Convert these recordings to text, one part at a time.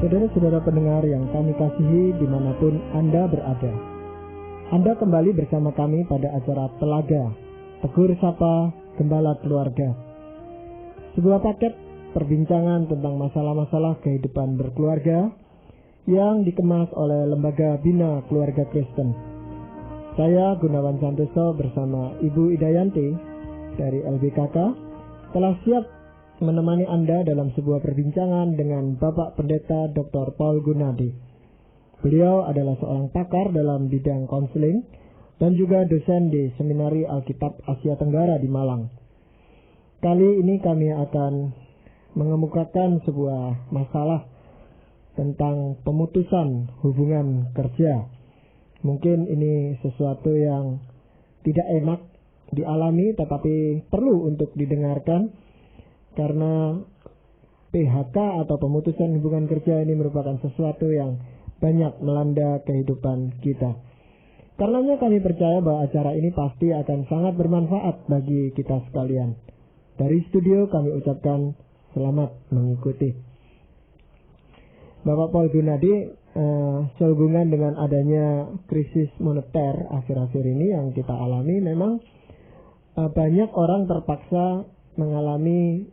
Saudara-saudara pendengar yang kami kasihi dimanapun Anda berada, Anda kembali bersama kami pada acara Telaga, Tegur Sapa Gembala Keluarga. Sebuah paket perbincangan tentang masalah-masalah kehidupan berkeluarga yang dikemas oleh Lembaga Bina Keluarga Kristen. Saya Gunawan Santoso bersama Ibu Idayanti dari LBKK telah siap menemani Anda dalam sebuah perbincangan dengan Bapak Pendeta Dr. Paul Gunadi. Beliau adalah seorang pakar dalam bidang konseling dan juga dosen di Seminari Alkitab Asia Tenggara di Malang. Kali ini kami akan mengemukakan sebuah masalah tentang pemutusan hubungan kerja. Mungkin ini sesuatu yang tidak enak dialami tetapi perlu untuk didengarkan karena PHK atau pemutusan hubungan kerja ini merupakan sesuatu yang banyak melanda kehidupan kita. Karenanya kami percaya bahwa acara ini pasti akan sangat bermanfaat bagi kita sekalian. Dari studio kami ucapkan selamat mengikuti. Bapak Paul Gunadi, sehubungan dengan adanya krisis moneter akhir-akhir ini yang kita alami, memang banyak orang terpaksa mengalami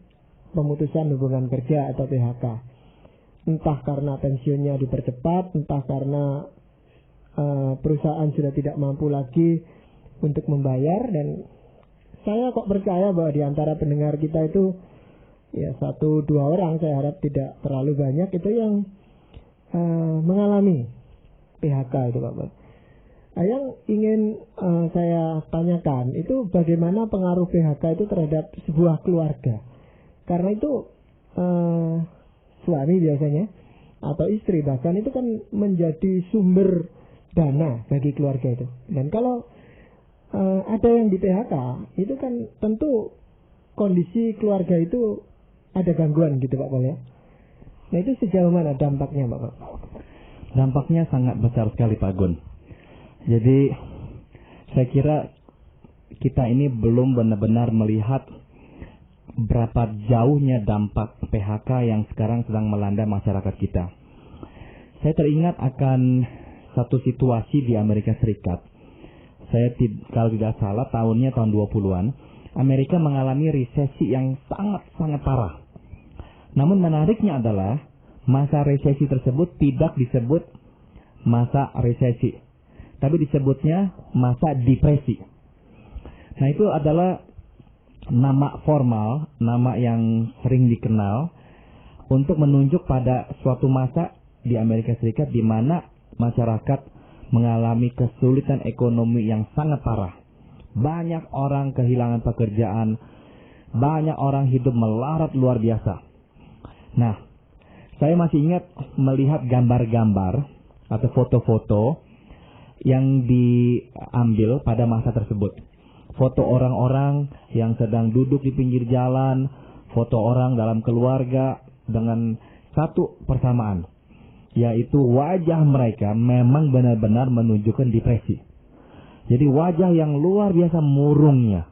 pemutusan hubungan kerja atau PHK. Entah karena pensiunnya dipercepat, entah karena perusahaan sudah tidak mampu lagi untuk membayar. Dan saya kok percaya bahwa di antara pendengar kita itu ya 1-2 orang, saya harap tidak terlalu banyak, itu yang mengalami PHK itu Bapak. Yang ingin saya tanyakan itu bagaimana pengaruh PHK itu terhadap sebuah keluarga. Karena itu suami biasanya atau istri bahkan itu kan menjadi sumber dana bagi keluarga itu. Dan kalau ada yang di PHK itu kan tentu kondisi keluarga itu ada gangguan gitu Pak Paul ya. Nah itu sejauh mana dampaknya Bapak? Dampaknya sangat besar sekali Pak Gun. Jadi saya kira kita ini belum benar-benar melihat berapa jauhnya dampak PHK yang sekarang sedang melanda masyarakat kita. Saya teringat akan satu situasi di Amerika Serikat. Kalau tidak salah tahun 20-an, Amerika mengalami resesi yang sangat-sangat parah. Namun menariknya adalah masa resesi tersebut tidak disebut masa resesi, tapi disebutnya masa depresi. Nah itu adalah nama formal, nama yang sering dikenal untuk menunjuk pada suatu masa di Amerika Serikat di mana masyarakat mengalami kesulitan ekonomi yang sangat parah. Banyak orang kehilangan pekerjaan, banyak orang hidup melarat luar biasa. Nah, saya masih ingat melihat gambar-gambar atau foto-foto yang diambil pada masa tersebut. Foto orang-orang yang sedang duduk di pinggir jalan, foto orang dalam keluarga dengan satu persamaan, yaitu wajah mereka memang benar-benar menunjukkan depresi. Jadi wajah yang luar biasa murungnya,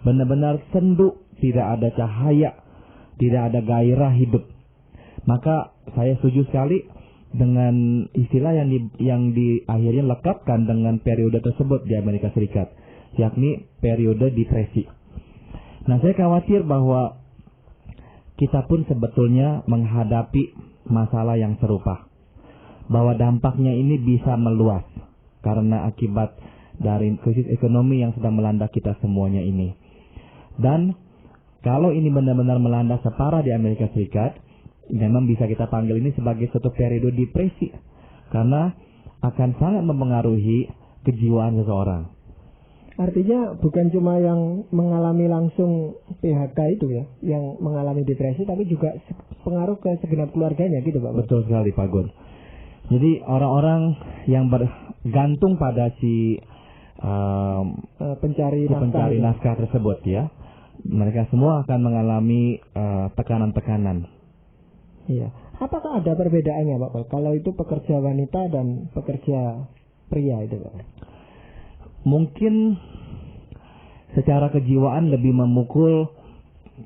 benar-benar sendu, tidak ada cahaya, tidak ada gairah hidup. Maka saya setuju sekali dengan istilah yang akhirnya lekapkan dengan periode tersebut di Amerika Serikat, yakni periode depresi. Nah, saya khawatir bahwa kita pun sebetulnya menghadapi masalah yang serupa, bahwa dampaknya ini bisa meluas karena akibat dari krisis ekonomi yang sedang melanda kita semuanya ini. Dan kalau ini benar-benar melanda separah di Amerika Serikat, memang bisa kita panggil ini sebagai suatu periode depresi, karena akan sangat mempengaruhi kejiwaan seseorang. Artinya bukan cuma yang mengalami langsung PHK itu ya, yang mengalami depresi, tapi juga pengaruh ke segenap keluarganya gitu Pak. Betul sekali Pak Gun. Jadi orang-orang yang bergantung pada si pencari nafkah tersebut ya, mereka semua akan mengalami tekanan-tekanan. Iya. Apakah ada perbedaannya Pak kalau itu pekerja wanita dan pekerja pria itu Pak? Mungkin secara kejiwaan lebih memukul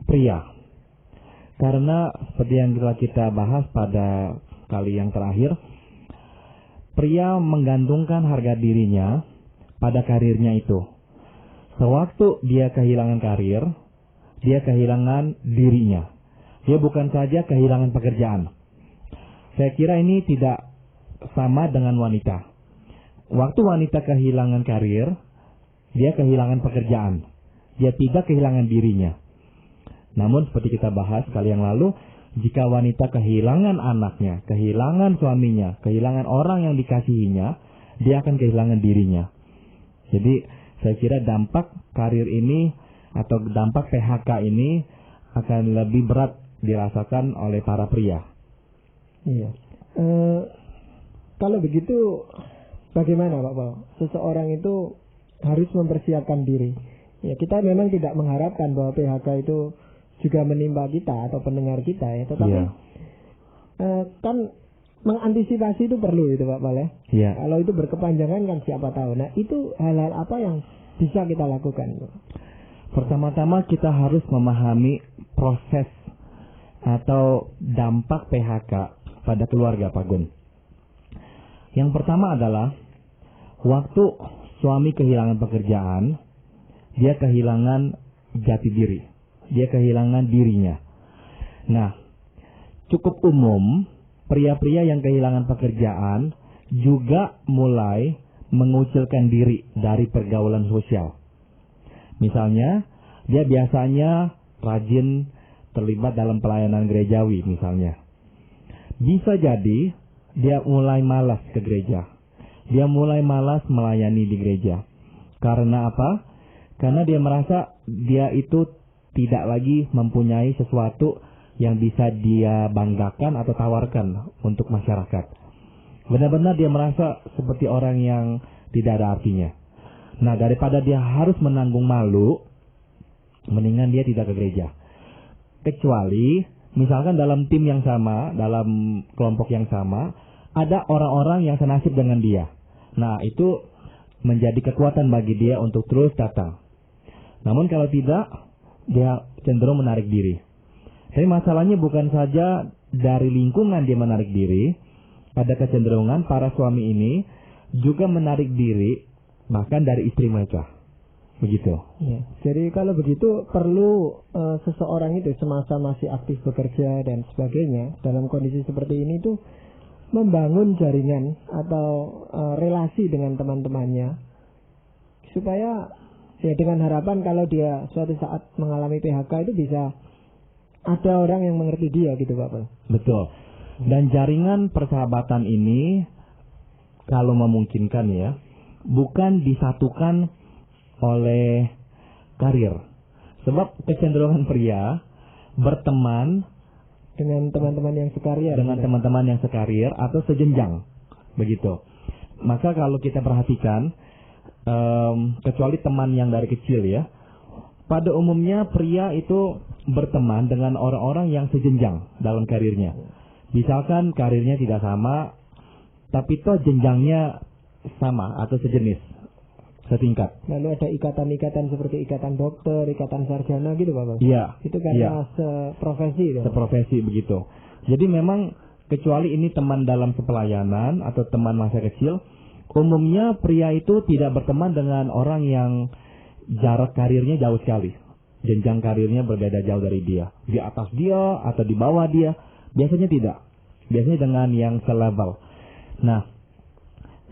pria. Karena seperti yang telah kita bahas pada kali yang terakhir, pria menggantungkan harga dirinya pada karirnya itu. Sewaktu dia kehilangan karir, dia kehilangan dirinya. Dia bukan saja kehilangan pekerjaan. Saya kira ini tidak sama dengan wanita. Waktu wanita kehilangan karir, dia kehilangan pekerjaan. Dia tidak kehilangan dirinya. Namun seperti kita bahas kali yang lalu, jika wanita kehilangan anaknya, kehilangan suaminya, kehilangan orang yang dikasihinya, dia akan kehilangan dirinya. Jadi saya kira dampak karir ini atau dampak PHK ini akan lebih berat dirasakan oleh para pria. Iya. Kalau begitu bagaimana Pak Paul? Seseorang itu harus mempersiapkan diri. Ya, kita memang tidak mengharapkan bahwa PHK itu juga menimpa kita atau pendengar kita ya, tetapi kan mengantisipasi itu perlu itu Pak Paul ya. Iya. Kalau itu berkepanjangan kan siapa tahu. Nah, itu hal-hal apa yang bisa kita lakukan? Pertama-tama kita harus memahami proses atau dampak PHK pada keluarga, Pak Gun. Yang pertama adalah waktu suami kehilangan pekerjaan, dia kehilangan jati diri, dia kehilangan dirinya. Nah, cukup umum pria-pria yang kehilangan pekerjaan juga mulai mengucilkan diri dari pergaulan sosial. Misalnya, dia biasanya rajin terlibat dalam pelayanan gerejawi misalnya. Bisa jadi dia mulai malas ke gereja. Dia mulai malas melayani di gereja. Karena apa? Karena dia merasa dia itu tidak lagi mempunyai sesuatu yang bisa dia banggakan atau tawarkan untuk masyarakat. Benar-benar dia merasa seperti orang yang tidak ada artinya. Nah, daripada dia harus menanggung malu, mendingan dia tidak ke gereja. Kecuali misalkan dalam tim yang sama, dalam kelompok yang sama, ada orang-orang yang senasib dengan dia. Nah, itu menjadi kekuatan bagi dia untuk terus datang. Namun kalau tidak, dia cenderung menarik diri. Tapi masalahnya bukan saja dari lingkungan dia menarik diri, pada kecenderungan para suami ini juga menarik diri bahkan dari istri mereka. Begitu. Ya, jadi kalau begitu perlu seseorang itu semasa masih aktif bekerja dan sebagainya dalam kondisi seperti ini tuh membangun jaringan atau relasi dengan teman-temannya supaya ya dengan harapan kalau dia suatu saat mengalami PHK itu bisa ada orang yang mengerti dia gitu Pak. Betul. Dan jaringan persahabatan ini kalau memungkinkan ya bukan disatukan oleh karir. Sebab kecenderungan pria berteman dengan teman-teman yang sekarir, dengan teman-teman yang sekarir atau sejenjang, begitu. Maka kalau kita perhatikan, kecuali teman yang dari kecil ya, pada umumnya pria itu berteman dengan orang-orang yang sejenjang dalam karirnya. Misalkan karirnya tidak sama, tapi toh jenjangnya sama atau sejenis, setingkat. Lalu ada ikatan-ikatan seperti ikatan dokter, ikatan sarjana gitu Pak. Iya. Itu karena seprofesi. Seprofesi begitu. Jadi memang kecuali ini teman dalam sepelayanan atau teman masa kecil, umumnya pria itu tidak berteman dengan orang yang jarak karirnya jauh sekali. Jenjang karirnya berbeda jauh dari dia. Di atas dia atau di bawah dia. Biasanya tidak. Biasanya dengan yang selevel. Nah,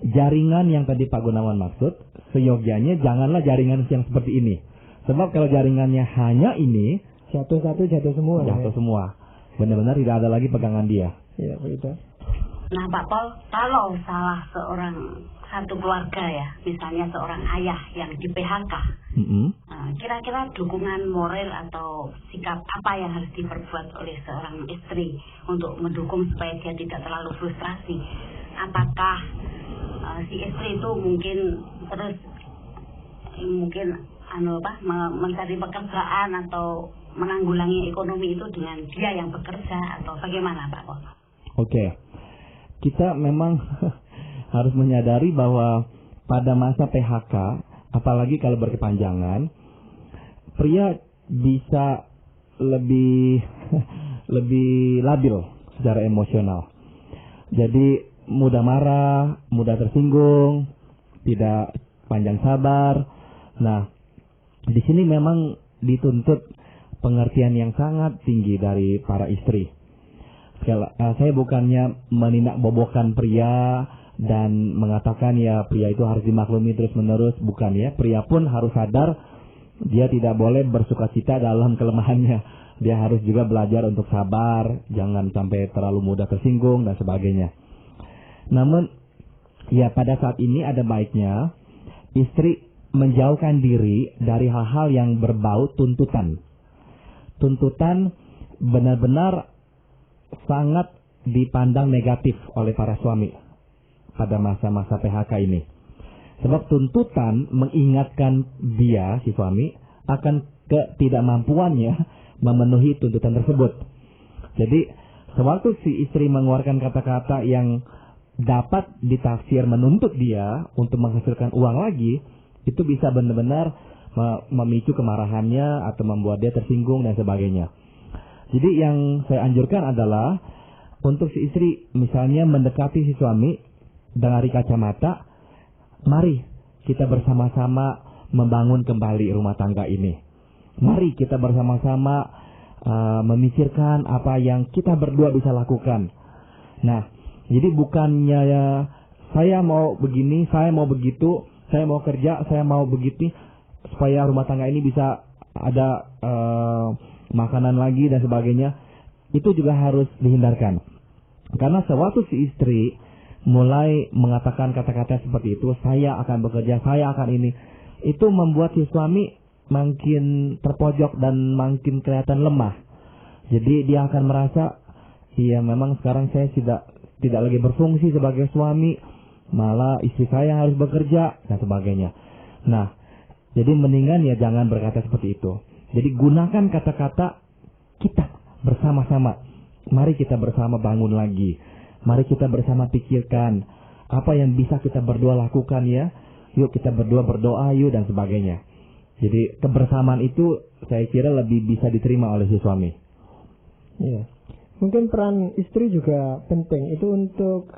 jaringan yang tadi Pak Gunawan maksud, seyogianya janganlah jaringan yang seperti ini. Sebab kalau jaringannya hanya ini, jatuh satu, jatuh semua. Jatuh semua. Benar-benar tidak ada lagi pegangan dia. Iya, begitu. Nah, Pak Paul, kalau salah satu keluarga ya, misalnya seorang ayah yang di PHK, kira-kira dukungan moral atau sikap apa yang harus diperbuat oleh seorang istri untuk mendukung supaya dia tidak terlalu frustrasi? Apakah si istri itu mungkin mencari pekerjaan atau menanggulangi ekonomi itu dengan dia yang bekerja atau bagaimana Pak Paul? Oke. Kita memang harus menyadari bahwa pada masa PHK, apalagi kalau berkepanjangan, pria bisa lebih labil secara emosional. Jadi mudah marah, mudah tersinggung, tidak panjang sabar. Nah, di sini memang dituntut pengertian yang sangat tinggi dari para istri. Saya bukannya menindakbobokkan pria dan mengatakan ya pria itu harus dimaklumi terus-menerus, bukan ya. Pria pun harus sadar dia tidak boleh bersukacita dalam kelemahannya. Dia harus juga belajar untuk sabar, jangan sampai terlalu mudah tersinggung dan sebagainya. Namun ya pada saat ini ada baiknya istri menjauhkan diri dari hal-hal yang berbau tuntutan. Tuntutan benar-benar sangat dipandang negatif oleh para suami pada masa-masa PHK ini. Sebab tuntutan mengingatkan dia, si suami, akan ketidakmampuannya memenuhi tuntutan tersebut. Jadi, sewaktu si istri mengeluarkan kata-kata yang dapat ditafsir menuntut dia untuk menghasilkan uang lagi, itu bisa benar-benar memicu kemarahannya atau membuat dia tersinggung dan sebagainya. Jadi yang saya anjurkan adalah untuk si istri misalnya mendekati si suami dari kacamata, mari kita bersama-sama membangun kembali rumah tangga ini. Mari kita bersama-sama memikirkan apa yang kita berdua bisa lakukan. Nah, jadi bukannya ya, saya mau begini, saya mau begitu, saya mau kerja, saya mau begitu, supaya rumah tangga ini bisa ada makanan lagi dan sebagainya. Itu juga harus dihindarkan. Karena sewaktu si istri mulai mengatakan kata-kata seperti itu, saya akan bekerja, saya akan ini, itu membuat si suami makin terpojok dan makin kelihatan lemah. Jadi dia akan merasa, iya memang sekarang saya tidak lagi berfungsi sebagai suami, malah istri saya harus bekerja dan sebagainya. Nah, jadi mendingan ya jangan berkata seperti itu. Jadi gunakan kata-kata kita bersama-sama. Mari kita bersama bangun lagi. Mari kita bersama pikirkan apa yang bisa kita berdua lakukan ya. Yuk kita berdua berdoa yuk dan sebagainya. Jadi kebersamaan itu saya kira lebih bisa diterima oleh si suami. Iya. Mungkin peran istri juga penting itu untuk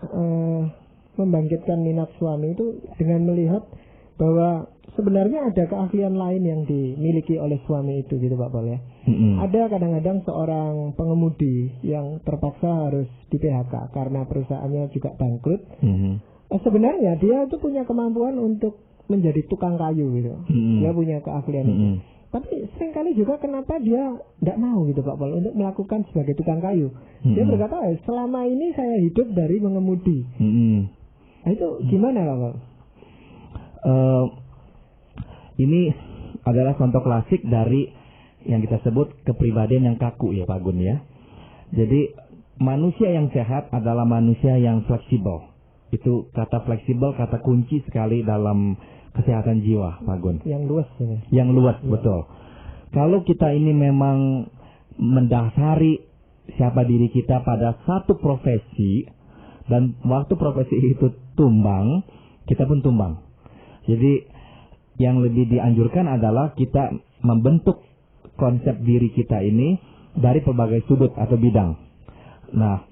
membangkitkan minat suami itu dengan melihat bahwa sebenarnya ada keahlian lain yang dimiliki oleh suami itu gitu Pak Paul ya. Ada kadang-kadang seorang pengemudi yang terpaksa harus di PHK karena perusahaannya juga bangkrut. Sebenarnya dia itu punya kemampuan untuk menjadi tukang kayu gitu. Dia punya keahlian itu. Tapi seringkali juga kenapa dia tidak mau gitu Pak Paul untuk melakukan sebagai tukang kayu. Dia berkata, selama ini saya hidup dari mengemudi. Nah itu gimana Pak Paul? Ini adalah contoh klasik dari yang kita sebut kepribadian yang kaku ya Pak Gun ya. Jadi manusia yang sehat adalah manusia yang fleksibel. Itu kata fleksibel, kata kunci sekali dalam kesehatan jiwa Pak Gun. Yang luas ini. Yang luas ya. Betul. Kalau kita ini memang mendasari siapa diri kita pada satu profesi, dan waktu profesi itu tumbang, kita pun tumbang. Jadi yang lebih dianjurkan adalah kita membentuk konsep diri kita ini dari berbagai sudut atau bidang. Nah,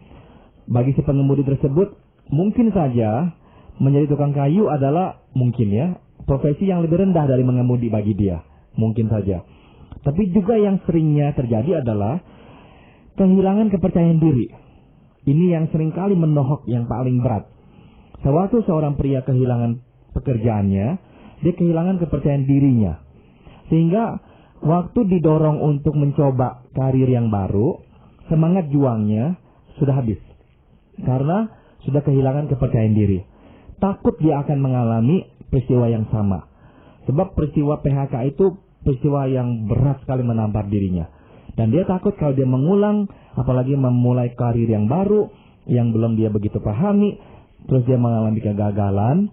bagi si pengemudi tersebut mungkin saja menjadi tukang kayu adalah mungkin ya profesi yang lebih rendah dari mengemudi bagi dia, mungkin saja. Tapi juga yang seringnya terjadi adalah kehilangan kepercayaan diri. Ini yang seringkali menohok yang paling berat. Sewaktu seorang pria kehilangan pekerjaannya, dia kehilangan kepercayaan dirinya. Sehingga waktu didorong untuk mencoba karir yang baru, semangat juangnya sudah habis. Karena sudah kehilangan kepercayaan diri. Takut dia akan mengalami peristiwa yang sama. Sebab peristiwa PHK itu peristiwa yang berat sekali menampar dirinya. Dan dia takut kalau dia mengulang, apalagi memulai karir yang baru, yang belum dia begitu pahami, terus dia mengalami kegagalan,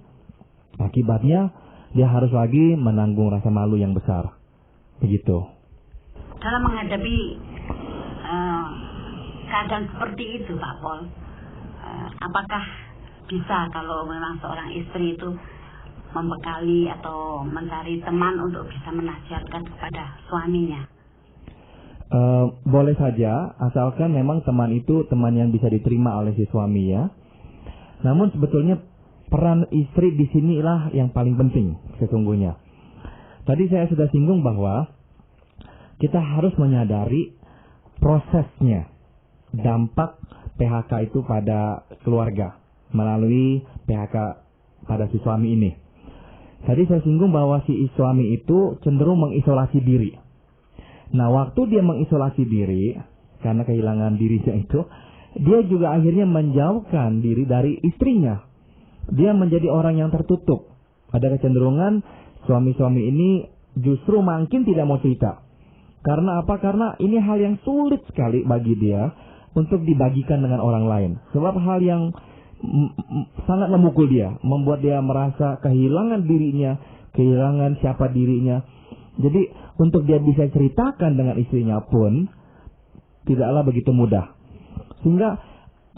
akibatnya dia harus lagi menanggung rasa malu yang besar. Begitu. Dalam menghadapi keadaan seperti itu Pak Paul, apakah bisa kalau memang seorang istri itu membekali atau mencari teman untuk bisa menasihatkan kepada suaminya? Boleh saja, asalkan memang teman itu teman yang bisa diterima oleh si suami ya. Namun sebetulnya peran istri di sinilah yang paling penting sesungguhnya. Tadi saya sudah singgung bahwa kita harus menyadari prosesnya, dampak PHK itu pada keluarga melalui PHK pada si suami ini. Tadi saya singgung bahwa si suami itu cenderung mengisolasi diri. Nah, waktu dia mengisolasi diri karena kehilangan dirinya itu, dia juga akhirnya menjauhkan diri dari istrinya. Dia menjadi orang yang tertutup. Ada kecenderungan suami-suami ini justru makin tidak mau cerita. Karena apa? Karena ini hal yang sulit sekali bagi dia untuk dibagikan dengan orang lain. Sebab hal yang sangat memukul dia, membuat dia merasa kehilangan dirinya, kehilangan siapa dirinya. Jadi untuk dia bisa ceritakan dengan istrinya pun tidaklah begitu mudah. Sehingga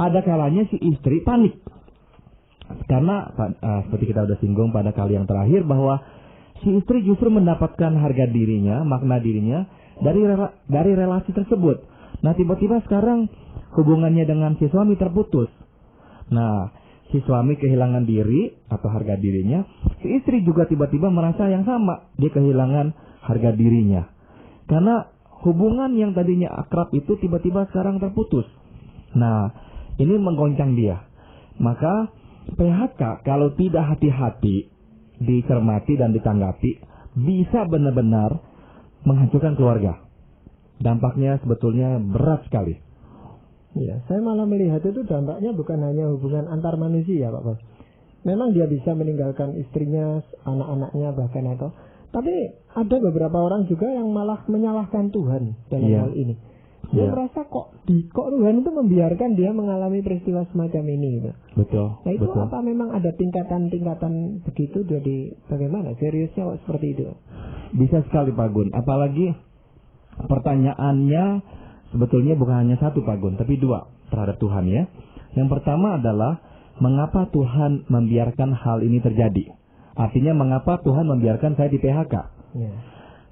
ada kalanya si istri panik. Karena seperti kita sudah singgung pada kali yang terakhir bahwa si istri justru mendapatkan harga dirinya, makna dirinya dari relasi tersebut. Nah, tiba-tiba sekarang hubungannya dengan si suami terputus. Nah, si suami kehilangan diri atau harga dirinya, si istri juga tiba-tiba merasa yang sama, dia kehilangan harga dirinya. Karena hubungan yang tadinya akrab itu tiba-tiba sekarang terputus. Nah, ini menggoncang dia. Maka PHK kalau tidak hati-hati dicermati dan ditanggapi bisa benar-benar menghancurkan keluarga. Dampaknya sebetulnya berat sekali. Ya, saya malah melihat itu dampaknya bukan hanya hubungan antar manusia, Pak Bos. Memang dia bisa meninggalkan istrinya, anak-anaknya bahkan atau, tapi ada beberapa orang juga yang malah menyalahkan Tuhan dalam hal ini. Dia merasa kok Tuhan itu membiarkan dia mengalami peristiwa semacam ini, gitu. Betul. Nah itu betul. Apa memang ada tingkatan-tingkatan begitu? Jadi bagaimana seriusnya kok seperti itu? Bisa sekali Pak Gun. Apalagi pertanyaannya sebetulnya bukan hanya satu Pak Gun, tapi dua terhadap Tuhan ya. Yang pertama adalah mengapa Tuhan membiarkan hal ini terjadi? Artinya mengapa Tuhan membiarkan saya di PHK? Ya.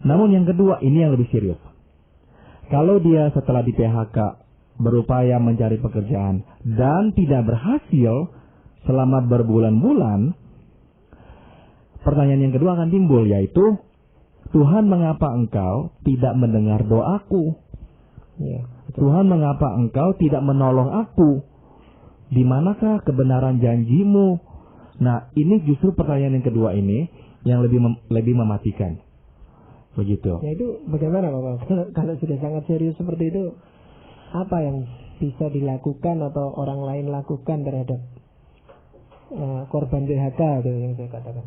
Namun yang kedua ini yang lebih serius. Kalau dia setelah di PHK berupaya mencari pekerjaan dan tidak berhasil selama berbulan-bulan, pertanyaan yang kedua akan timbul, yaitu Tuhan mengapa engkau tidak mendengar doaku? Ya, Tuhan mengapa engkau tidak menolong aku? Di manakah kebenaran janjimu? Nah, ini justru pertanyaan yang kedua ini yang lebih mematikan. Begitu. Ya itu bagaimana Bapak? Kalau sudah sangat serius seperti itu, apa yang bisa dilakukan atau orang lain lakukan terhadap korban PHK itu yang saya katakan?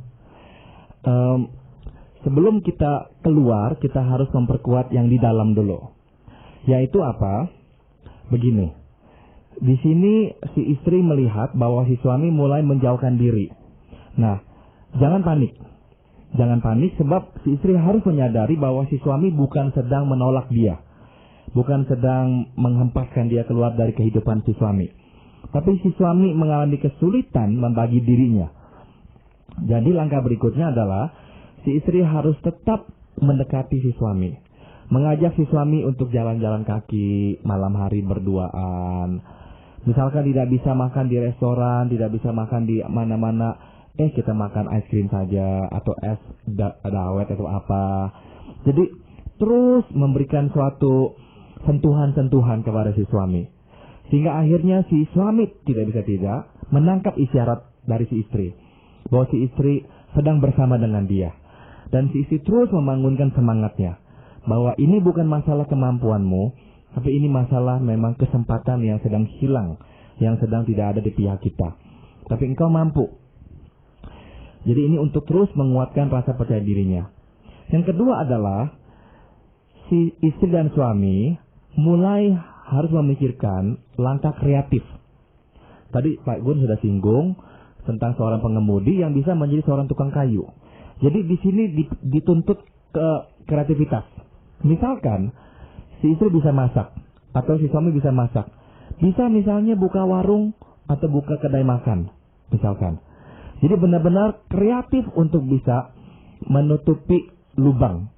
Sebelum kita keluar, kita harus memperkuat yang di dalam dulu. Yaitu apa? Begini. Di sini si istri melihat bahwa si suami mulai menjauhkan diri. Nah, jangan panik. Jangan panik sebab si istri harus menyadari bahwa si suami bukan sedang menolak dia. Bukan sedang menghempaskan dia keluar dari kehidupan si suami. Tapi si suami mengalami kesulitan membagi dirinya. Jadi langkah berikutnya adalah si istri harus tetap mendekati si suami. Mengajak si suami untuk jalan-jalan kaki malam hari berduaan. Misalkan tidak bisa makan di restoran, tidak bisa makan di mana-mana, kita makan es krim saja atau es dawet atau apa. Jadi terus memberikan suatu sentuhan-sentuhan kepada si suami. Sehingga akhirnya si suami tidak menangkap isyarat dari si istri. Bahwa si istri sedang bersama dengan dia. Dan si istri terus membangunkan semangatnya. Bahwa ini bukan masalah kemampuanmu, tapi ini masalah memang kesempatan yang sedang hilang, yang sedang tidak ada di pihak kita. Tapi engkau mampu. Jadi ini untuk terus menguatkan rasa percaya dirinya. Yang kedua adalah si istri dan suami mulai harus memikirkan langkah kreatif. Tadi Pak Gun sudah singgung tentang seorang pengemudi yang bisa menjadi seorang tukang kayu. Jadi di sini dituntut ke kreativitas. Misalkan si istri bisa masak atau si suami bisa masak. Bisa misalnya buka warung atau buka kedai makan misalkan. Jadi benar-benar kreatif untuk bisa menutupi lubang.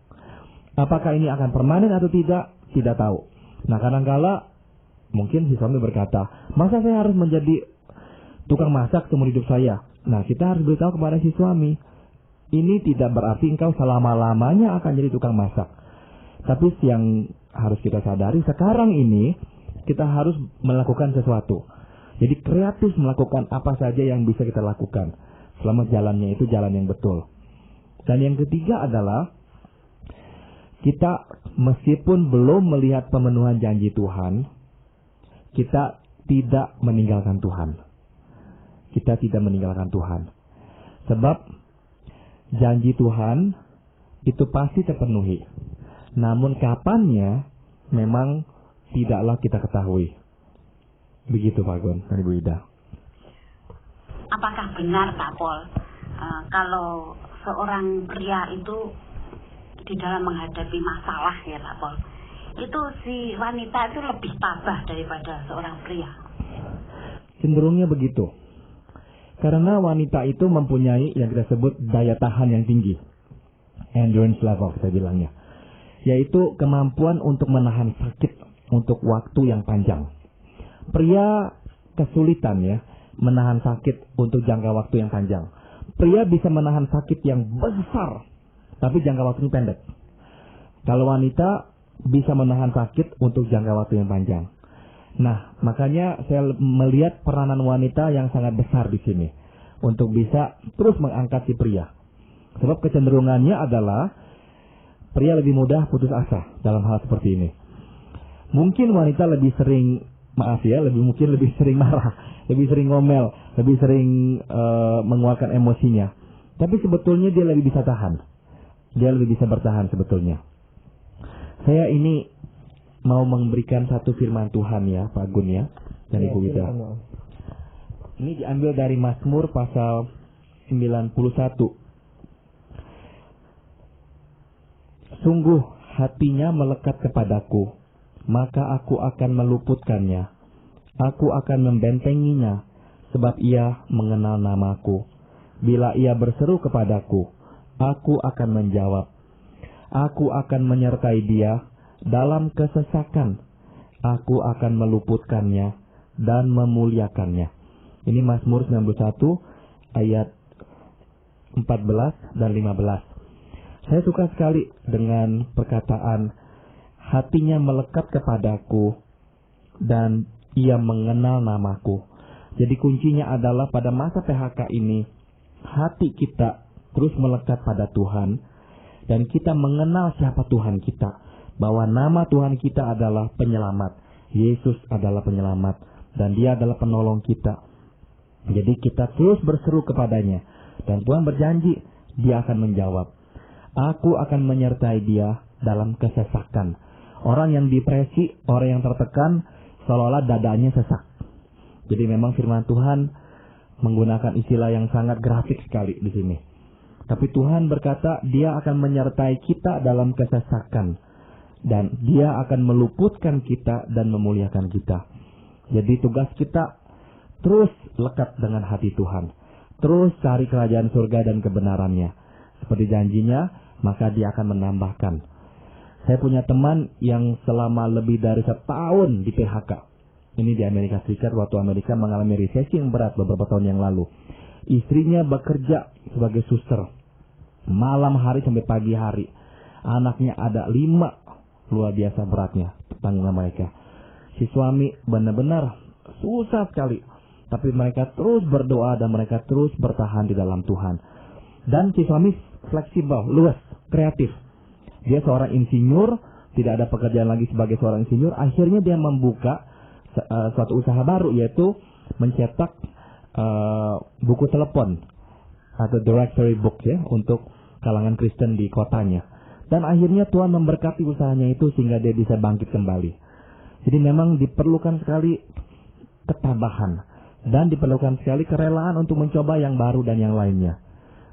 Apakah ini akan permanen atau tidak? Tidak tahu. Nah, kadang-kala mungkin si suami berkata, masa saya harus menjadi tukang masak seumur hidup saya. Nah, kita harus beritahu kepada si suami, ini tidak berarti engkau selama-lamanya akan jadi tukang masak. Tapi yang harus kita sadari sekarang ini, kita harus melakukan sesuatu. Jadi kreatif melakukan apa saja yang bisa kita lakukan, selama jalannya itu jalan yang betul. Dan yang ketiga adalah, kita meskipun belum melihat pemenuhan janji Tuhan, kita tidak meninggalkan Tuhan. Kita tidak meninggalkan Tuhan. Sebab janji Tuhan itu pasti terpenuhi. Namun kapannya memang tidaklah kita ketahui. Begitu Pak Gon dan Ibu Ida. Apakah benar Pak Pol, kalau seorang pria itu di dalam menghadapi masalah ya Pak Pol, itu si wanita itu lebih tabah daripada seorang pria? Cenderungnya begitu. Karena wanita itu mempunyai yang kita sebut daya tahan yang tinggi. Endurance level kita bilangnya. Yaitu kemampuan untuk menahan sakit untuk waktu yang panjang. Pria kesulitan ya menahan sakit untuk jangka waktu yang panjang. Pria bisa menahan sakit yang besar, tapi jangka waktunya pendek. Kalau wanita bisa menahan sakit untuk jangka waktu yang panjang. Nah, makanya saya melihat peranan wanita yang sangat besar di sini untuk bisa terus mengangkat si pria. Sebab kecenderungannya adalah pria lebih mudah putus asa dalam hal seperti ini. Mungkin wanita lebih sering, lebih sering marah, lebih sering ngomel, lebih sering mengeluarkan emosinya. Tapi sebetulnya dia lebih bisa tahan. Dia lebih bisa bertahan sebetulnya. Saya ini mau memberikan satu firman Tuhan ya Pak Gun ya dan Ibu Ida. Ini diambil dari Mazmur pasal 91. Sungguh hatinya melekat kepadaku, maka aku akan meluputkannya. Aku akan membentenginya, sebab ia mengenal namaku. Bila ia berseru kepadaku, aku akan menjawab. Aku akan menyertai dia dalam kesesakan. Aku akan meluputkannya dan memuliakannya. Ini Mazmur 91 ayat 14 dan 15. Saya suka sekali dengan perkataan hatinya melekat kepadaku dan ia mengenal namaku. Jadi kuncinya adalah pada masa PHK ini, hati kita terus melekat pada Tuhan dan kita mengenal siapa Tuhan kita. Bahwa nama Tuhan kita adalah penyelamat. Yesus adalah penyelamat dan dia adalah penolong kita. Jadi kita terus berseru kepadanya. Dan Tuhan berjanji, dia akan menjawab. Aku akan menyertai dia dalam kesesakan. Orang yang depresi, orang yang tertekan, seolah-olah dadanya sesak. Jadi memang firman Tuhan menggunakan istilah yang sangat grafik sekali di sini. Tapi Tuhan berkata, dia akan menyertai kita dalam kesesakan. Dan dia akan meluputkan kita dan memuliakan kita. Jadi tugas kita terus lekat dengan hati Tuhan. Terus cari kerajaan surga dan kebenarannya. Seperti janjinya, maka dia akan menambahkan. Saya punya teman yang selama lebih dari setahun di PHK. Ini di Amerika Serikat, waktu Amerika mengalami resesi yang berat beberapa tahun yang lalu. Istrinya bekerja sebagai suster. Malam hari sampai pagi hari. Anaknya ada 5. Luar biasa beratnya tanggungan mereka. Si suami benar-benar susah sekali. Tapi mereka terus berdoa dan mereka terus bertahan di dalam Tuhan. Dan si suami fleksibel, luas, kreatif. Dia seorang insinyur, tidak ada pekerjaan lagi sebagai seorang insinyur. Akhirnya dia membuka suatu usaha baru, yaitu mencetak buku telepon atau directory book ya untuk kalangan Kristen di kotanya. Dan akhirnya Tuhan memberkati usahanya itu sehingga dia bisa bangkit kembali. Jadi memang diperlukan sekali ketabahan dan diperlukan sekali kerelaan untuk mencoba yang baru dan yang lainnya.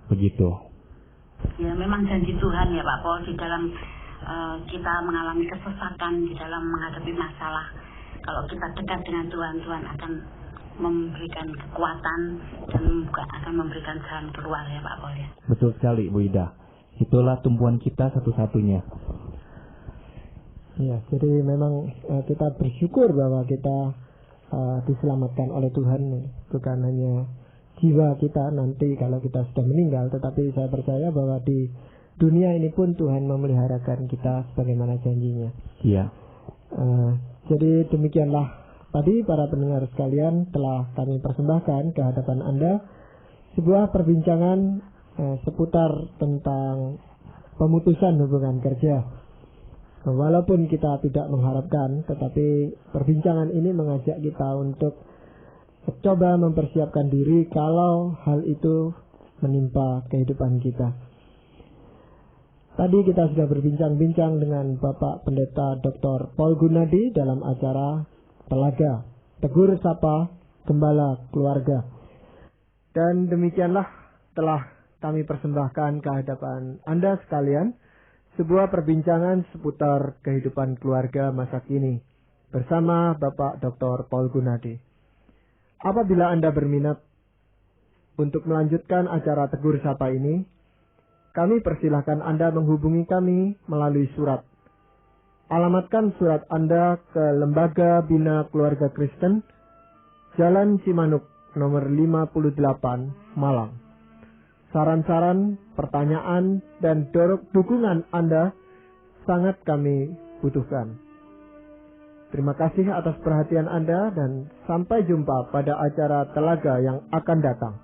Begitu. Ya memang janji Tuhan ya Pak Pol, di dalam kita mengalami kesesakan, di dalam menghadapi masalah. Kalau kita dekat dengan Tuhan, Tuhan akan memberikan kekuatan dan akan memberikan jalan keluar ya Pak Pol ya. Betul sekali Bu Ida. Itulah tumpuan kita satu-satunya. Ya, jadi memang kita bersyukur bahwa kita diselamatkan oleh Tuhan, bukan hanya jiwa kita nanti kalau kita sudah meninggal, tetapi saya percaya bahwa di dunia ini pun Tuhan memeliharakan kita sebagaimana janjinya. Iya. Jadi demikianlah tadi para pendengar sekalian telah kami persembahkan ke hadapan Anda sebuah perbincangan seputar tentang pemutusan hubungan kerja. Walaupun kita tidak mengharapkan, tetapi perbincangan ini mengajak kita untuk coba mempersiapkan diri kalau hal itu menimpa kehidupan kita. Tadi kita sudah berbincang-bincang dengan Bapak Pendeta Dr. Paul Gunadi dalam acara Telaga, Tegur Sapa Gembala Keluarga. Dan demikianlah telah kami persembahkan ke hadapan Anda sekalian sebuah perbincangan seputar kehidupan keluarga masa kini bersama Bapak Dr. Paul Gunadi. Apabila Anda berminat untuk melanjutkan acara Tegur Sapa ini, kami persilahkan Anda menghubungi kami melalui surat. Alamatkan surat Anda ke Lembaga Bina Keluarga Kristen, Jalan Cimanuk, nomor 58, Malang. Saran-saran, pertanyaan, dan dukungan Anda sangat kami butuhkan. Terima kasih atas perhatian Anda dan sampai jumpa pada acara Telaga yang akan datang.